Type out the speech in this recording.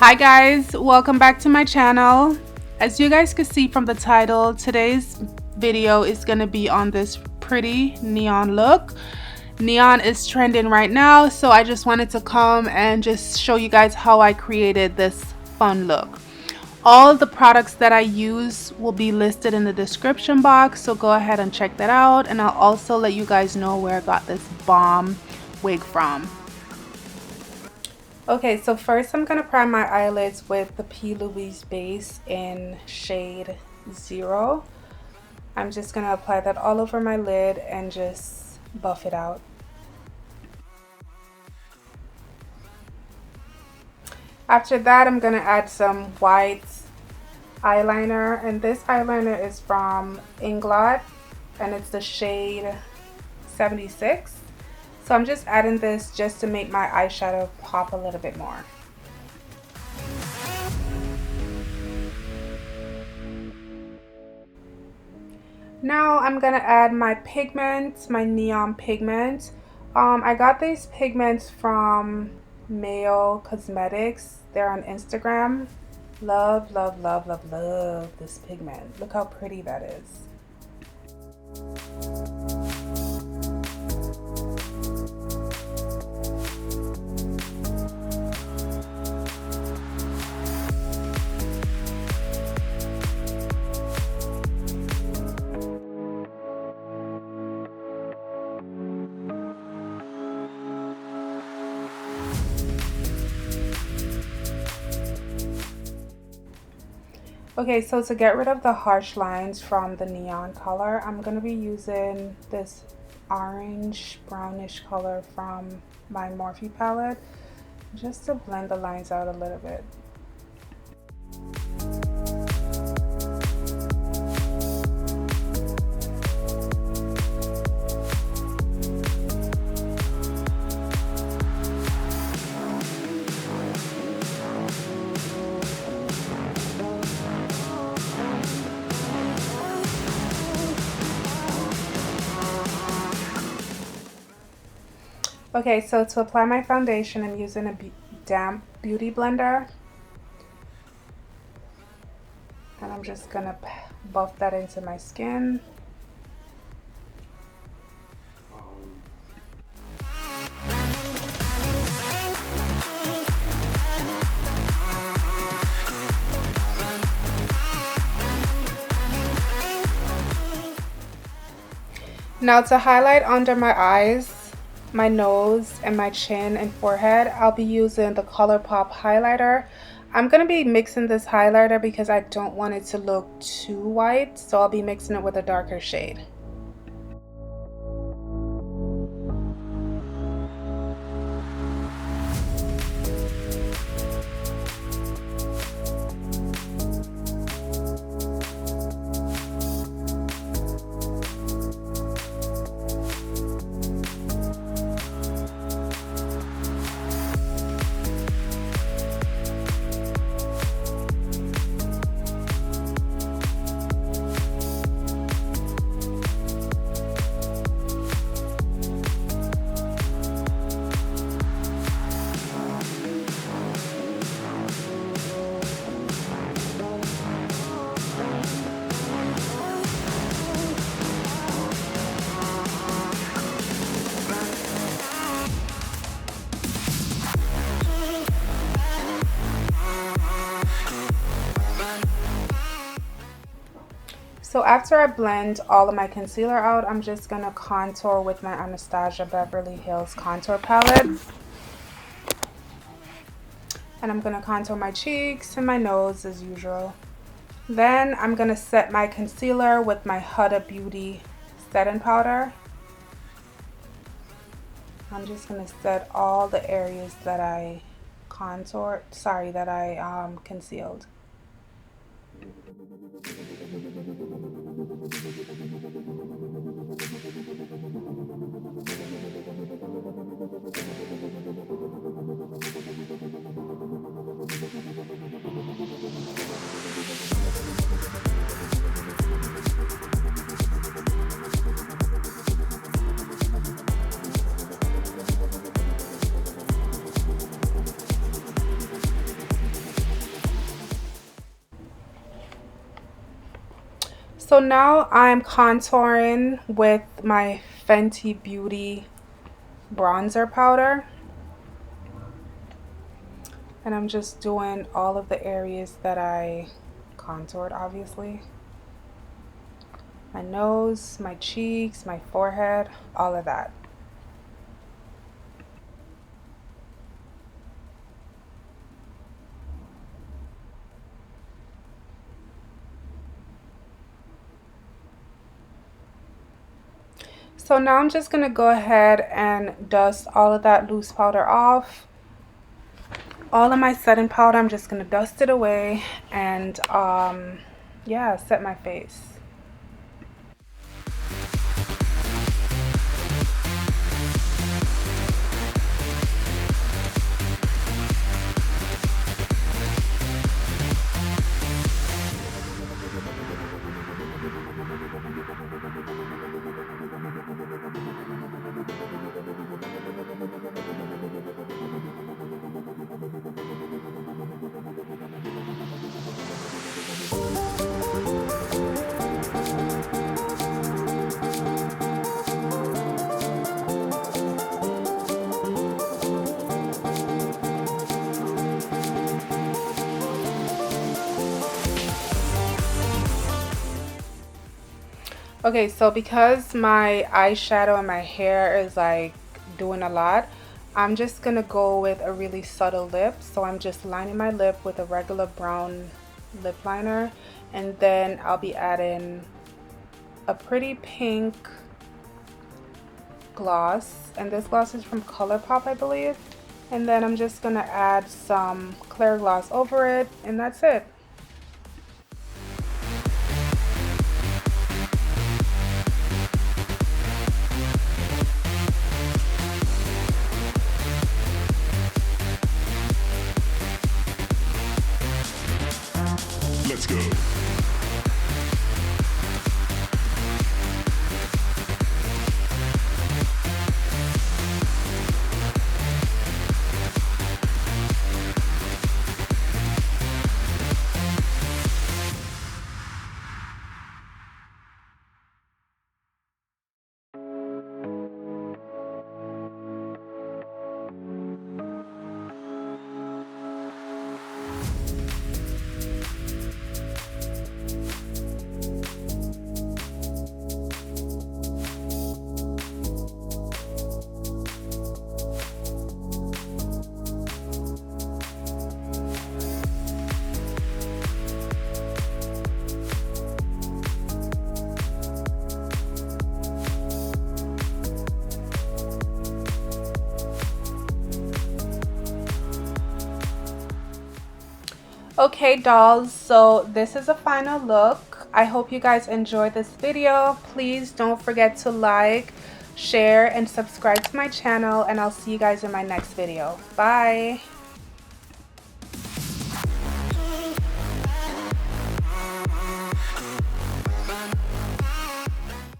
Hi guys, welcome back to my channel. As you guys can see from the title, today's video is going to be on this pretty neon look. Neon is trending right now, so I just wanted to come and just show you guys how I created this fun look. All of the products that I use will be listed in the description box, so go ahead and check that out, and I'll also let you guys know where I got this bomb wig from. Okay, so first I'm going to prime my eyelids with the P. Louise base in shade 0. I'm just going to apply that all over my lid and just buff it out. After that, I'm going to add some white eyeliner, and this eyeliner is from Inglot and it's the shade 76. So I'm just adding this just to make my eyeshadow pop a little bit more. Now I'm gonna add my pigment, my neon pigment. I got these pigments from Mayo Cosmetics. They're on Instagram. Love, love, love, love, love this pigment. Look how pretty that is. Okay, so to get rid of the harsh lines from the neon color, I'm going to be using this orange brownish color from my Morphe palette just to blend the lines out a little bit. Okay, so to apply my foundation, I'm using a damp beauty blender. And I'm just gonna buff that into my skin. Now to highlight under my eyes, my nose, and my chin and forehead, I'll be using the ColourPop highlighter. I'm going to be mixing this highlighter because I don't want it to look too white, so I'll be mixing it with a darker shade. So after I blend all of my concealer out, I'm just going to contour with my Anastasia Beverly Hills contour palette. And I'm going to contour my cheeks and my nose as usual. Then I'm going to set my concealer with my Huda Beauty setting powder. I'm just going to set all the areas that I concealed. So now I'm contouring with my Fenty Beauty bronzer powder. And I'm just doing all of the areas that I contoured, obviously. My nose, my cheeks, my forehead, all of that. So now I'm just going to go ahead and dust all of that loose powder off. All of my setting powder, I'm just going to dust it away and yeah, set my face. Okay, so because my eyeshadow and my hair is like doing a lot, I'm just gonna go with a really subtle lip. So I'm just lining my lip with a regular brown lip liner, and then I'll be adding a pretty pink gloss, and this gloss is from ColourPop, I believe. And then I'm just gonna add some clear gloss over it, and that's it. Let's go. Okay dolls, so this is a final look. I hope you guys enjoyed this video. Please don't forget to like, share, and subscribe to my channel, and I'll see you guys in my next video. Bye.